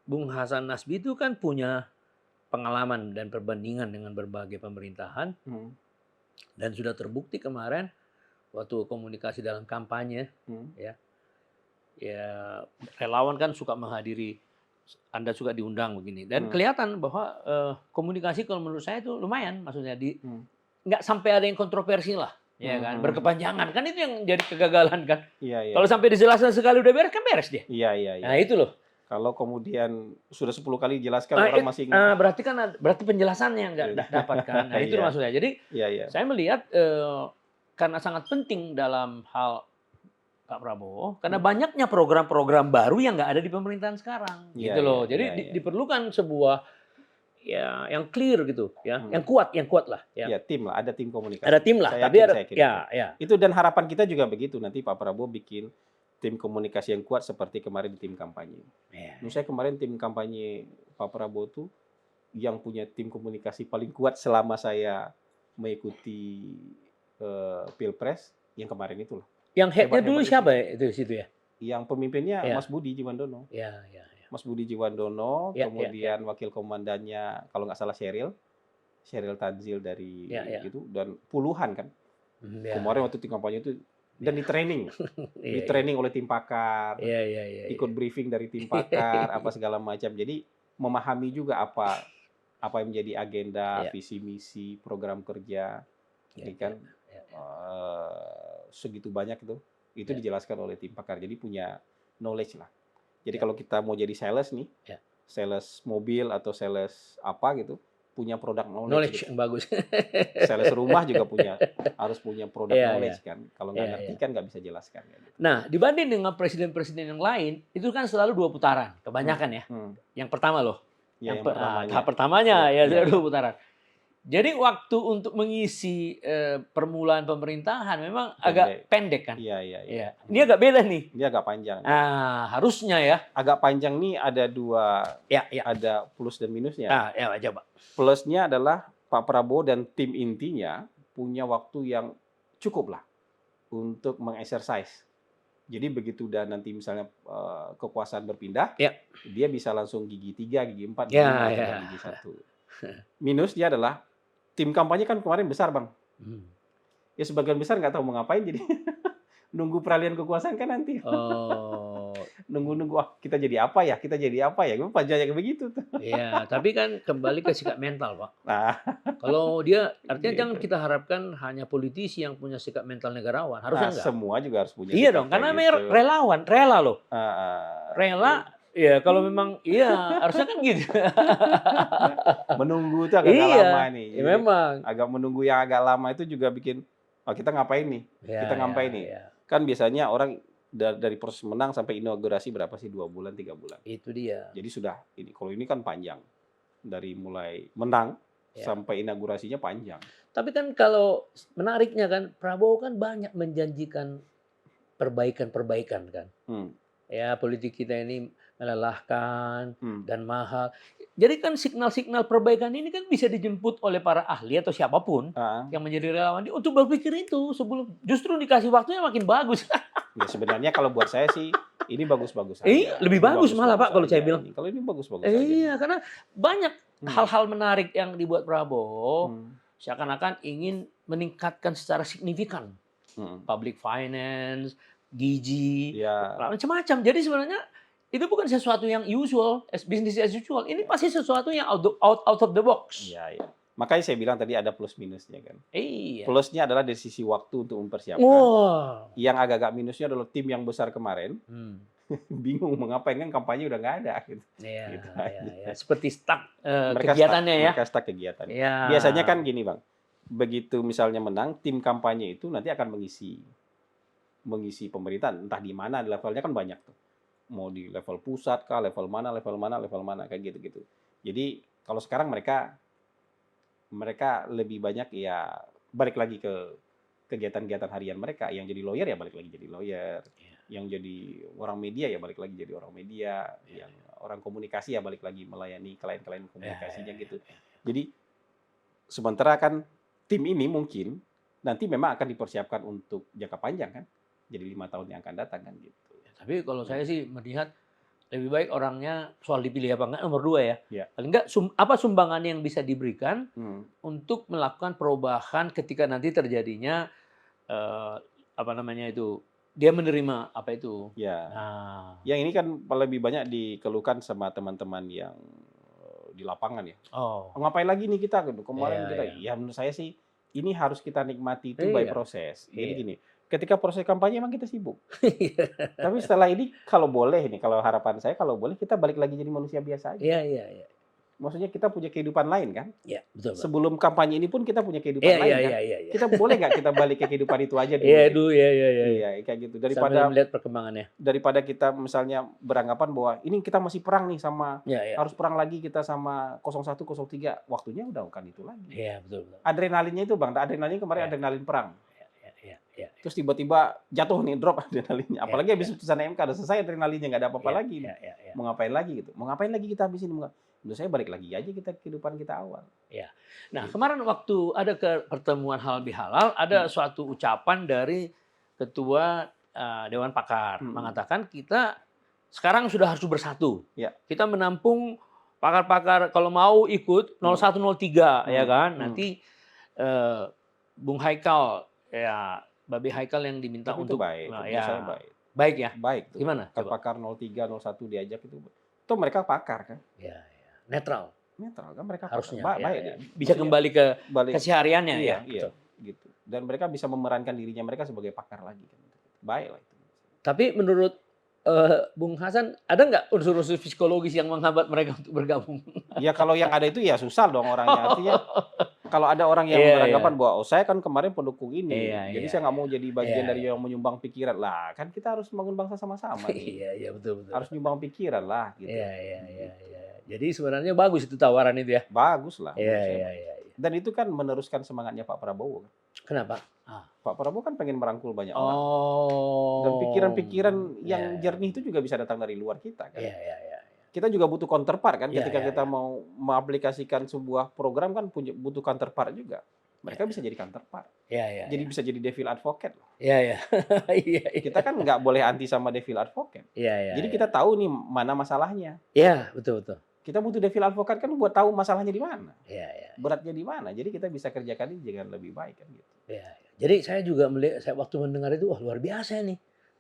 Bung Hasan Nasbi itu kan punya pengalaman dan perbandingan dengan berbagai pemerintahan dan sudah terbukti kemarin waktu komunikasi dalam kampanye ya relawan kan suka menghadiri, Anda suka diundang begini dan kelihatan bahwa komunikasi kalau menurut saya itu lumayan, maksudnya nggak sampai ada yang kontroversi lah ya kan, berkepanjangan kan, itu yang jadi kegagalan kan. Kalau sampai dijelaskan sekali udah beres kan beres dia. Nah itu loh. Kalau kemudian sudah 10 kali dijelaskan orang masih ingat. Berarti penjelasannya nggak dapatkan. Nah itu maksudnya. Jadi saya melihat karena sangat penting dalam hal Pak Prabowo, karena banyaknya program-program baru yang nggak ada di pemerintahan sekarang, gitu loh. Jadi diperlukan sebuah yang clear gitu, yang kuat lah. Tim lah, ada tim komunikasi. Ada tim lah, Itu dan harapan kita juga begitu, nanti Pak Prabowo bikin tim komunikasi yang kuat seperti kemarin di tim kampanye. Menurut saya kemarin tim kampanye Pak Prabowo itu yang punya tim komunikasi paling kuat selama saya mengikuti Pilpres yang kemarin itulah. Yang headnya dulu siapa ya itu di situ ya? Yang pemimpinnya Mas Budi Jiwandono. Mas Budi Jiwandono, kemudian wakil komandannya kalau nggak salah Sheryl Tanzil dari itu, dan puluhan kan. Kemarin waktu tim kampanye itu dan di training oleh tim pakar, ikut briefing dari tim pakar, apa segala macam. Jadi memahami juga apa yang menjadi agenda, visi misi, program kerja, kan. segitu banyak itu Ya. dijelaskan oleh tim pakar. Jadi punya knowledge lah. Jadi Ya. kalau kita mau jadi sales nih, Ya. sales mobil atau sales apa gitu, punya produk knowledge Knowledge gitu. yang bagus. Sales rumah juga harus punya produk Iya, iya. knowledge kan. Kalau nggak Iya, ngerti iya. kan nggak bisa jelaskan. Gitu. Nah, dibanding dengan presiden-presiden yang lain, itu kan selalu 2 putaran, kebanyakan ya. Yang pertama loh. Ya, yang pertamanya. Tahap pertamanya Iya, ya iya. 2 putaran. Jadi waktu untuk mengisi permulaan pemerintahan memang agak pendek kan? Iya, iya, iya. Ini agak beda nih. Dia agak panjang. Nah, harusnya ya. Agak panjang nih ada 2, Ya. ada plus dan minusnya. Nah, ya coba. Plusnya adalah Pak Prabowo dan tim intinya punya waktu yang cukup lah untuk mengexercise. Jadi begitu udah nanti misalnya kekuasaan berpindah, dia bisa langsung gigi 3, gigi 4, gigi 5, gigi 1. Minusnya adalah tim kampanye kan kemarin besar, Bang. Ya sebagian besar nggak tahu mau ngapain, jadi nunggu peralihan kekuasaan kan nanti. Nunggu, kita jadi apa ya? Kita jadi apa ya? Panjangnya begitu tuh. Iya, tapi kan kembali ke sikap mental, Pak. Nah, kalau dia, artinya gitu. Jangan kita harapkan hanya politisi yang punya sikap mental negarawan. Harusnya enggak. Semua juga harus punya. Iya dong, karena gitu. Relawan, rela loh. Rela. Ya kalau memang harusnya kan gitu. Menunggu itu agak lama nih. Iya, memang. Agak menunggu yang agak lama itu juga bikin kita ngapain nih? Kita ngapain nih? Kan biasanya orang dari proses menang sampai inaugurasi berapa sih? 2 bulan, 3 bulan. Itu dia. Jadi sudah ini. Kalau ini kan panjang. Dari mulai menang sampai inaugurasinya panjang. Tapi kan kalau menariknya kan Prabowo kan banyak menjanjikan perbaikan-perbaikan kan. Ya, politik kita ini melelahkan dan mahal. Jadi kan signal-signal perbaikan ini kan bisa dijemput oleh para ahli atau siapapun yang menjadi relawan untuk berpikir itu sebelum justru dikasih waktunya makin bagus. Ya sebenarnya kalau buat saya sih ini bagus-bagus aja. Lebih bagus malah Pak kalau saya bilang. Kalau ini bagus-bagus aja. Iya, karena banyak hal-hal menarik yang dibuat Prabowo seakan-akan ingin meningkatkan secara signifikan public finance, gizi, macam-macam. Jadi sebenarnya itu bukan sesuatu yang usual, business as usual. Ini pasti sesuatu yang out of the box. Iya, iya. Makanya saya bilang tadi ada plus minusnya kan. Iya. Plusnya adalah dari sisi waktu untuk mempersiapkan. Yang agak-agak minusnya adalah tim yang besar kemarin. Bingung mau ngapain kan kampanye udah nggak ada. Gitu. Iya, gitu iya. Seperti stuck kegiatannya ya. Mereka stuck kegiatannya. Ya. Biasanya kan gini Bang, begitu misalnya menang, tim kampanye itu nanti akan mengisi pemerintahan. Entah di mana, levelnya kan banyak tuh. Mau di level pusat kah, level mana, kayak gitu-gitu. Jadi kalau sekarang mereka lebih banyak ya balik lagi ke kegiatan-kegiatan harian mereka. Yang jadi lawyer ya balik lagi jadi lawyer. Yang jadi orang media ya balik lagi jadi orang media. Yang orang komunikasi ya balik lagi melayani klien-klien komunikasinya gitu. Jadi sementara kan tim ini mungkin nanti memang akan dipersiapkan untuk jangka panjang kan. Jadi 5 tahun yang akan datang kan gitu. Tapi kalau saya sih melihat lebih baik orangnya soal dipilih apa enggak nomor 2 ya. Paling enggak apa sumbangan yang bisa diberikan untuk melakukan perubahan ketika nanti terjadinya dia menerima apa itu. Ya. Yang ini kan lebih banyak dikeluhkan sama teman-teman yang di lapangan ya. Ngapain lagi nih kita gitu. Kemarin ya menurut saya sih ini harus kita nikmati itu by proses. Jadi gini, ketika proses kampanye emang kita sibuk. Tapi setelah ini kalau boleh nih, kalau harapan saya kalau boleh kita balik lagi jadi manusia biasa aja. Iya. Maksudnya kita punya kehidupan lain kan? Iya, betul. Sebelum kampanye ini pun kita punya kehidupan lain kan? Iya. Kita boleh nggak kita balik ke kehidupan itu aja dulu? Iya, kayak gitu. Sambil melihat perkembangannya. Daripada kita misalnya beranggapan bahwa ini kita masih perang nih sama harus perang lagi kita sama 01, 03. Waktunya udah bukan itu lagi. Iya, betul. Adrenalinnya itu Bang, adrenalin kemarin adrenalin perang. Iya. Terus tiba-tiba jatuh nih, drop adrenalinnya. Apalagi habis putusan MK udah selesai adrenalinnya, nggak ada apa-apa lagi. Mau ngapain lagi gitu? Mau ngapain lagi kita habis ini? Menurut saya balik lagi aja kita kehidupan kita awal. Ya. Nah, kemarin waktu ada pertemuan halal bihalal, ada suatu ucapan dari Ketua Dewan Pakar mengatakan kita sekarang sudah harus bersatu. Kita menampung pakar-pakar kalau mau ikut 01, 03 ya kan. Nanti Bung Haikal Babi Haikal yang diminta tapi untuk baik. Baik ya? Baik tuh. Gimana? Pakar 03, 01 diajak itu. Itu mereka pakar kan? Iya. Netral kan mereka harusnya. baik. Bisa kembali ke kesehariannya iya, gitu. Dan mereka bisa memerankan dirinya mereka sebagai pakar lagi. Baiklah itu. Tapi menurut Bung Hasan, ada nggak unsur-unsur psikologis yang menghambat mereka untuk bergabung? Ya kalau yang ada itu ya susah dong orangnya. Artinya kalau ada orang yang Iya, beranggapan iya. bahwa oh saya kan kemarin pendukung ini, Iya, jadi iya, saya nggak mau iya. jadi bagian Iya, dari iya. yang menyumbang pikiran lah. Kan kita harus membangun bangsa sama-sama nih. Iya, iya, betul, betul. Harus nyumbang pikiran lah gitu. Iya, iya, iya, iya. Jadi sebenarnya bagus itu tawaran itu ya? Bagus lah. Iya, menurut saya. iya, iya. Dan itu kan meneruskan semangatnya Pak Prabowo. Kenapa? Pak Prabowo kan pengen merangkul banyak orang. Oh. Dan pikiran-pikiran yang Iya, jernih itu juga bisa datang dari luar kita kan. iya, iya, iya. Kita juga butuh counterpart kan. Iya, Ketika iya, kita iya. mau mengaplikasikan sebuah program kan butuh counterpart juga. Mereka bisa jadi counterpart. Iya, iya. Jadi bisa jadi devil advocate loh. Iya, iya. Iya, iya. Kita kan nggak boleh anti sama devil advocate. Iya, iya. Jadi iya. kita tahu nih mana masalahnya. Iya, betul, betul. Kita butuh devil advocate kan buat tahu masalahnya di mana. Iya, iya. Beratnya di mana. Jadi kita bisa kerjakan ini dengan lebih baik kan gitu. Iya, iya. Jadi saya juga melihat, saya waktu mendengar itu, wah luar biasa nih.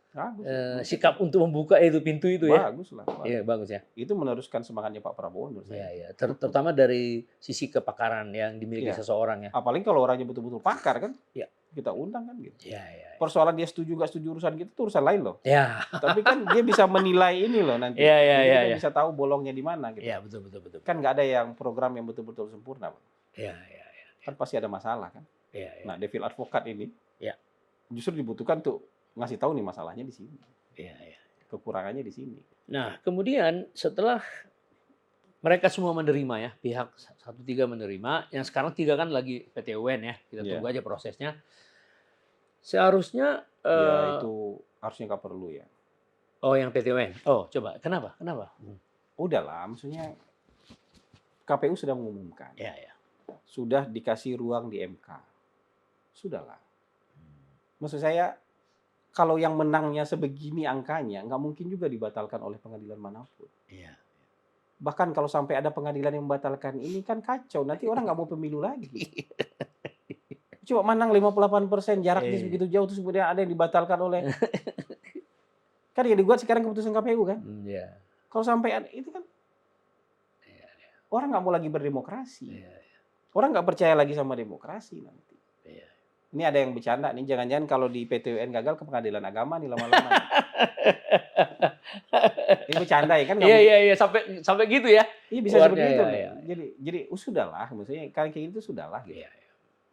Bagus. Sikap untuk membuka itu pintu itu ya. Bagus lah. Bagus. Iya, bagus ya. Itu meneruskan semangatnya Pak Prabowo menurut Iya, saya. iya. Terutama dari sisi kepakaran yang dimiliki Iya. seseorang ya. Apalagi kalau orangnya betul-betul pakar kan. Iya. Kita undang kan gitu. Iya, iya. Persoalan dia setuju nggak setuju urusan kita itu urusan lain loh. Iya. Tapi kan dia bisa menilai ini loh nanti. Iya, iya, Jadi iya, kita iya. bisa tahu bolongnya di mana gitu. Iya, betul, betul, betul. Kan nggak ada yang program yang betul-betul sempurna. Pak. Iya, iya, iya. Kan pasti ada masalah kan. Iya, iya. Nah, devil advocate ini Iya. justru dibutuhkan tuh ngasih tahu nih masalahnya di sini. Iya, iya. Kekurangannya di sini. Nah, kemudian setelah mereka semua menerima ya, pihak 1-3 menerima, yang sekarang 3 kan lagi PT UN ya, kita Iya. tunggu aja prosesnya. Seharusnya, Ya itu harusnya nggak perlu ya. oh yang PT UN, oh coba, kenapa? Kenapa? Udahlah, maksudnya KPU sudah mengumumkan. Ya, ya. Sudah dikasih ruang di MK. Sudahlah. Maksud saya, kalau yang menangnya sebegini angkanya, nggak mungkin juga dibatalkan oleh pengadilan manapun. Iya. Bahkan kalau sampai ada pengadilan yang membatalkan ini kan kacau. Nanti orang nggak mau pemilu lagi. Coba menang 58%, jaraknya Iya. sebegitu jauh, terus kemudian ada yang dibatalkan oleh... Kan yang dibuat sekarang keputusan KPU kan? Iya. Kalau sampai ada, itu kan Iya, orang nggak mau lagi berdemokrasi. iya, Orang nggak percaya lagi sama demokrasi nanti. iya. Ini ada yang bercanda nih, jangan-jangan kalau di PTUN gagal ke pengadilan agama nih lama-lama. Ini bercanda ya kan? Iya, iya, iya, sampai gitu ya. Iya bisa Keluarnya, seperti itu. iya, iya. Jadi sudahlah, maksudnya kayak gitu sudahlah. Gitu. Iya, iya.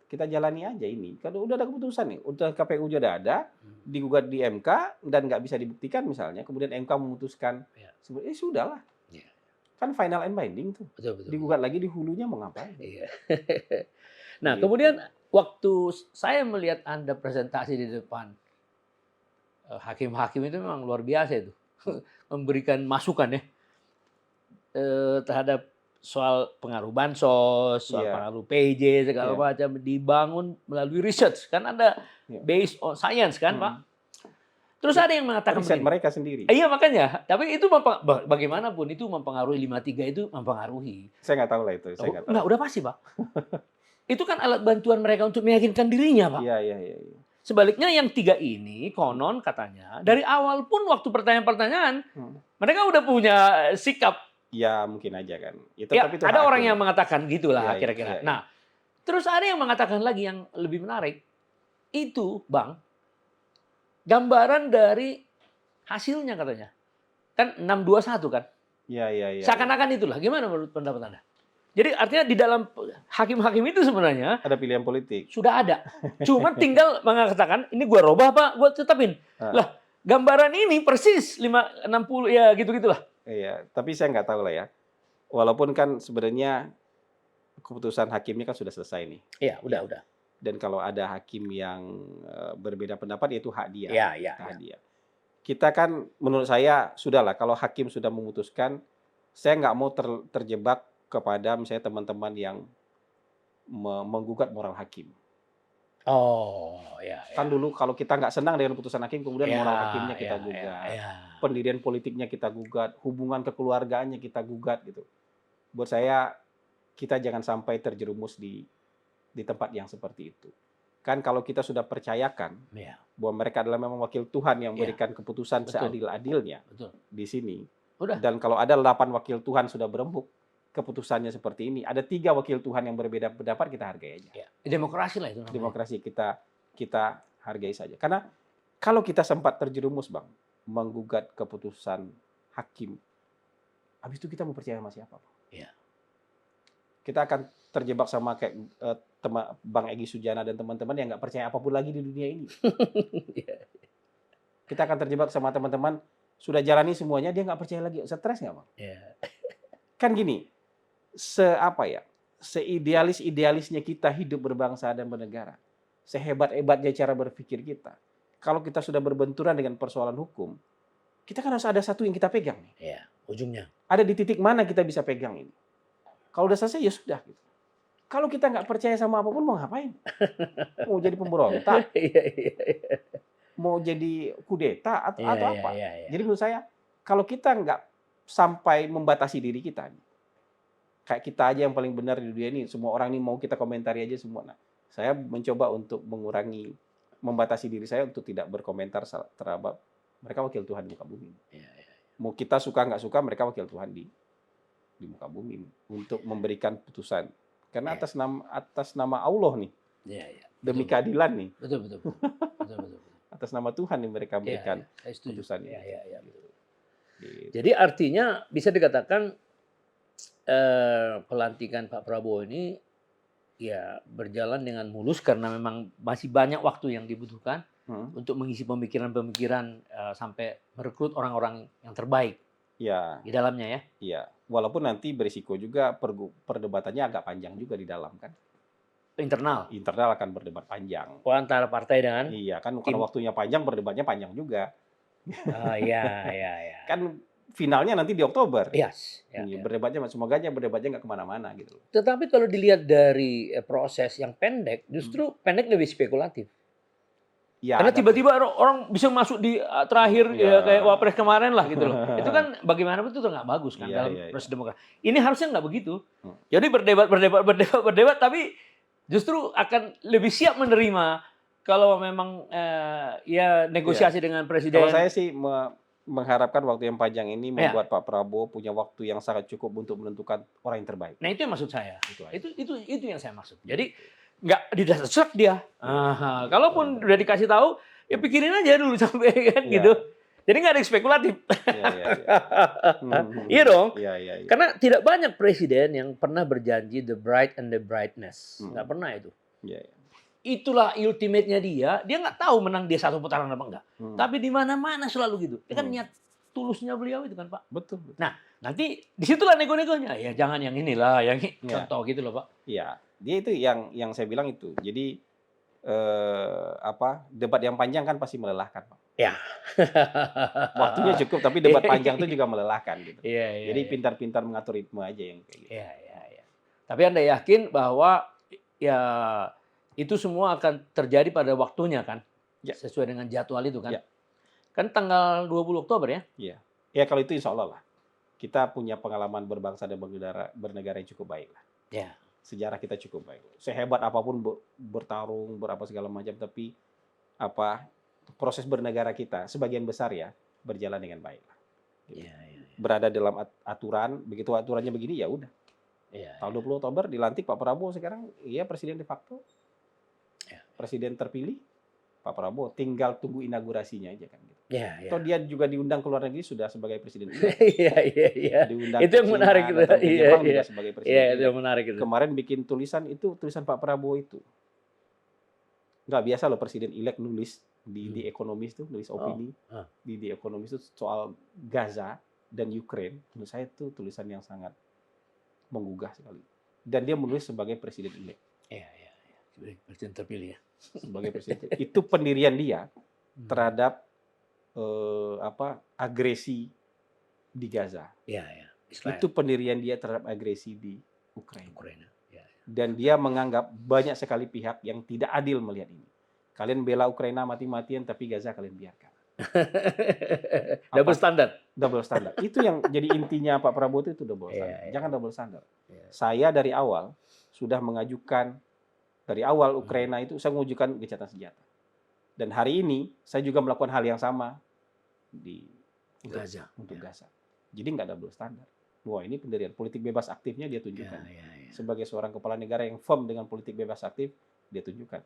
Kita jalani aja ini. Kalau udah ada keputusan nih, udah KPU sudah ada, digugat di MK dan nggak bisa dibuktikan misalnya, kemudian MK memutuskan, Iya. Sudahlah. Iya. Kan final and binding tuh. Betul, betul. Digugat lagi di hulunya mau ngapain? Iya. Nah, Gitu. kemudian waktu saya melihat Anda presentasi di depan hakim-hakim itu memang luar biasa itu. Memberikan masukan ya terhadap soal pengaruh bansos, soal Iya. pengaruh PJ segala Iya. macam dibangun melalui research kan ada Iya. based on science kan, Pak. Terus ada yang mengatakan Riset begini. mereka sendiri. Iya makanya, tapi itu bagaimanapun itu mempengaruhi 53 itu mempengaruhi. Saya nggak tahu lah itu. Saya nggak tahu. Enggak, udah pasti, Pak. Itu kan alat bantuan mereka untuk meyakinkan dirinya, Pak. Iya, iya, iya. Iya. Sebaliknya yang 3 ini konon katanya dari awal pun waktu pertanyaan-pertanyaan mereka udah punya sikap. Ya mungkin aja kan. Ya, Ya, tapi itu ada hak orang hakim. yang mengatakan gitulah Iya, iya, kira-kira. iya, iya. Nah, terus ada yang mengatakan lagi yang lebih menarik. Itu, Bang, gambaran dari hasilnya katanya. Kan 621 kan? Iya, iya, iya. Seakan-akan itulah. Gimana menurut pendapat Anda? Jadi artinya di dalam hakim-hakim itu sebenarnya Ada pilihan politik. sudah ada. Cuma tinggal mengatakan, ini gua robah Pak, gua tetapin. Lah, gambaran ini persis 560 ya gitu-gitulah. Iya, tapi saya nggak tahu lah ya. Walaupun kan sebenarnya keputusan hakimnya kan sudah selesai nih. Iya, udah. Dan kalau ada hakim yang berbeda pendapat itu hak dia. Iya. Hak dia. Kita kan menurut saya sudahlah kalau hakim sudah memutuskan, saya nggak mau terjebak kepada misalnya teman-teman yang menggugat moral hakim. Oh, ya. Kan dulu kalau kita nggak senang dengan putusan hakim, kemudian Ya, moral hakimnya kita ya, gugat. ya. Pendirian politiknya kita gugat, hubungan kekeluargaannya kita gugat gitu. Buat saya kita jangan sampai terjerumus di tempat yang seperti itu. Kan kalau kita sudah percayakan Ya. bahwa mereka adalah memang wakil Tuhan yang Ya. memberikan keputusan Betul. seadil-adilnya Betul. di sini. Udah. Dan kalau ada 8 wakil Tuhan sudah berembuk, keputusannya seperti ini, ada 3 wakil Tuhan yang berbeda pendapat, kita hargai aja. Ya. Demokrasi lah itu namanya. Demokrasi kita hargai saja. Karena kalau kita sempat terjerumus, Bang, menggugat keputusan hakim, habis itu kita mau percaya sama siapa, Bang? Ya. Kita akan terjebak sama kayak Bang Egy Sujana dan teman-teman yang nggak percaya apapun lagi di dunia ini. Kita akan terjebak sama teman-teman sudah jalani semuanya, dia nggak percaya lagi. Stres nggak, Bang? Ya. Kan gini, seidealis-idealisnya kita hidup berbangsa dan bernegara, sehebat-hebatnya cara berpikir kita, kalau kita sudah berbenturan dengan persoalan hukum, kita kan harus ada satu yang kita pegang nih. Ya, ujungnya. Ada di titik mana kita bisa pegang ini. Kalau udah selesai ya sudah. Gitu. Kalau kita nggak percaya sama apapun, mau ngapain? Mau jadi pemberontak? Mau jadi kudeta atau apa? Jadi menurut saya, kalau kita nggak sampai membatasi diri kita, kayak kita aja yang paling benar di dunia ini, semua orang ini mau kita komentari aja semua. Nah, saya mencoba untuk membatasi diri saya untuk tidak berkomentar terhadap mereka wakil Tuhan di muka bumi. Mau kita suka nggak suka, mereka wakil Tuhan di muka bumi untuk memberikan putusan. Karena atas nama Allah nih, demi keadilan nih. Betul. Atas nama Tuhan yang mereka berikan putusan ini. Gitu. Jadi artinya bisa dikatakan pelantikan Pak Prabowo ini ya berjalan dengan mulus karena memang masih banyak waktu yang dibutuhkan untuk mengisi pemikiran-pemikiran sampai merekrut orang-orang yang terbaik di dalamnya ya. Iya, walaupun nanti berisiko juga perdebatannya agak panjang juga di dalam kan. Internal akan berdebat panjang. Antara partai dengan kan karena waktunya panjang, berdebatnya panjang juga. Iya. Kan finalnya nanti di Oktober. Yes. Berdebatnya nggak kemana-mana gitu. Tetapi kalau dilihat dari proses yang pendek, justru pendek lebih spekulatif. Ya, karena tiba-tiba orang bisa masuk di terakhir kayak Wapres kemarin lah gitu loh. Itu kan bagaimanapun itu nggak bagus kan dalam proses demokrasi. Ini harusnya nggak begitu. Jadi berdebat, tapi justru akan lebih siap menerima kalau memang negosiasi dengan presiden. Kalau saya sih mengharapkan waktu yang panjang ini membuat Pak Prabowo punya waktu yang sangat cukup untuk menentukan orang yang terbaik. Nah itu yang maksud saya. Itu yang saya maksud. Jadi nggak didesak dia. Kalaupun udah dikasih tahu, ya pikirin aja dulu sampai kan gitu. Jadi nggak ada yang spekulatif. Iya dong. Karena tidak banyak presiden yang pernah berjanji the bright and the brightness. Nggak pernah itu. Itulah ultimate-nya dia. Dia nggak tahu menang dia satu putaran apa enggak. Tapi di mana-mana selalu gitu. Itu kan niat tulusnya beliau itu kan Pak. Betul. Nah nanti disitulah nego-negonya. Ya jangan yang inilah, yang contoh gitu loh Pak. Iya. Dia itu yang saya bilang itu. Jadi debat yang panjang kan pasti melelahkan Pak. Ya. Waktunya cukup, tapi debat panjang itu juga melelahkan gitu. Jadi pintar-pintar mengatur ritme aja yang kayak gitu. Iya. Tapi Anda yakin bahwa ya itu semua akan terjadi pada waktunya kan? Sesuai dengan jadwal itu kan? Kan tanggal 20 Oktober ya? Iya. Ya kalau itu insya Allah lah. Kita punya pengalaman berbangsa dan bernegara yang cukup baik lah. Ya. Sejarah kita cukup baik. Sehebat apapun bertarung, berapa segala macam, tapi proses bernegara kita sebagian besar ya berjalan dengan baik lah. Berada dalam aturan, begitu aturannya begini ya udah. Tahun 20 Oktober dilantik Pak Prabowo sekarang presiden de facto. Presiden terpilih Pak Prabowo, tinggal tunggu inaugurasinya aja kan gitu. Atau dia juga diundang ke luar negeri sudah sebagai presiden. Iya. Diundang itu yang menarik itu. Jepang juga sebagai presiden. Iya, itu yang menarik itu. Kemarin bikin tulisan Pak Prabowo itu. Nggak biasa loh presiden elek nulis di The Economist tuh, nulis opini di The Economist itu soal Gaza dan Ukraine. Menurut saya itu tulisan yang sangat menggugah sekali. Dan dia menulis sebagai presiden elek. Iya. Presiden terpilih ya. Sebagai presiden. Itu pendirian dia terhadap agresi di Gaza. Iya. Itu pendirian dia terhadap agresi di Ukraina. Dan dia menganggap banyak sekali pihak yang tidak adil melihat ini. Kalian bela Ukraina mati-matian, tapi Gaza kalian biarkan. Double standar. Itu yang jadi intinya Pak Prabowo itu double standar. Jangan double standar. Saya dari awal sudah mengajukan, Ukraina itu saya mengajukan gencatan senjata. Dan hari ini saya juga melakukan hal yang sama untuk Gaza. Jadi nggak double standar. Wah, ini pendirian politik bebas aktifnya dia tunjukkan. Ya. Sebagai seorang kepala negara yang firm dengan politik bebas aktif, dia tunjukkan.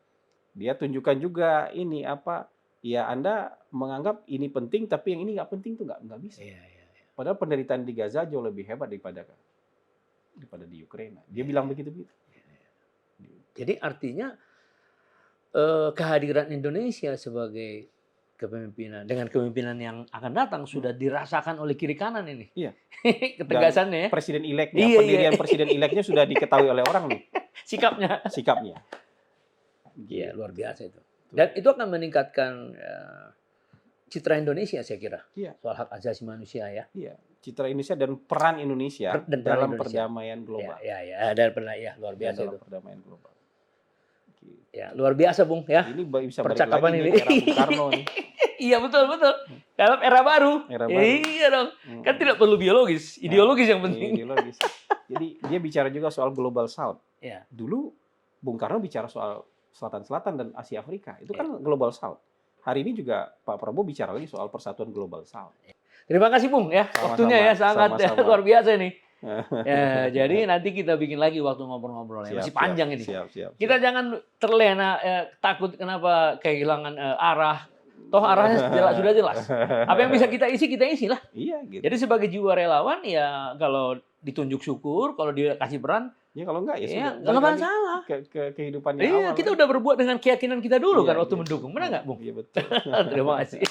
Dia tunjukkan juga ini apa? Ya Anda menganggap ini penting, tapi yang ini nggak penting tuh nggak bisa. Padahal penderitaan di Gaza jauh lebih hebat daripada di Ukraina. Dia bilang begitu. Jadi artinya kehadiran Indonesia sebagai kepemimpinan dengan kepemimpinan yang akan datang sudah dirasakan oleh kiri kanan ini. Iya. Ketegasannya ya. Presiden eleknya, pendirian presiden eleknya sudah diketahui oleh orang nih. Sikapnya. Iya, luar biasa itu. Dan itu akan meningkatkan citra Indonesia saya kira. Iya. Soal hak asasi manusia ya. Iya. Citra Indonesia dan peran Indonesia dalam perdamaian global. Ya, luar biasa dalam itu. Perdamaian global. Ya, luar biasa Bung ya. Ini bisa percakapan balik lagi ini. nih, era Bung Karno nih. Iya betul. Dalam era baru. Iya dong. Kan tidak perlu biologis, ideologis yang penting. Ideologis. Jadi dia bicara juga soal Global South. Ya. Dulu Bung Karno bicara soal Selatan-Selatan dan Asia Afrika. Itu kan Global South. Hari ini juga Pak Prabowo bicara lagi soal persatuan Global South. Terima kasih Bung ya. Waktunya ya sangat luar biasa nih. Ya, jadi nanti kita bikin lagi waktu ngobrol-ngobrolnya. Masih panjang ini. Siap. Kita jangan terlena takut kenapa kehilangan arah. Toh arahnya sudah jelas. Apa yang bisa kita isi lah. Iya, gitu. Jadi sebagai jiwa relawan ya kalau ditunjuk syukur, kalau dia kasih peran, ya kalau enggak ya sudah. Enggak masalah. Ke kehidupannya awal. Kita udah berbuat dengan keyakinan kita dulu kan waktu mendukung. Benar enggak, Bung? Iya betul. Terima kasih.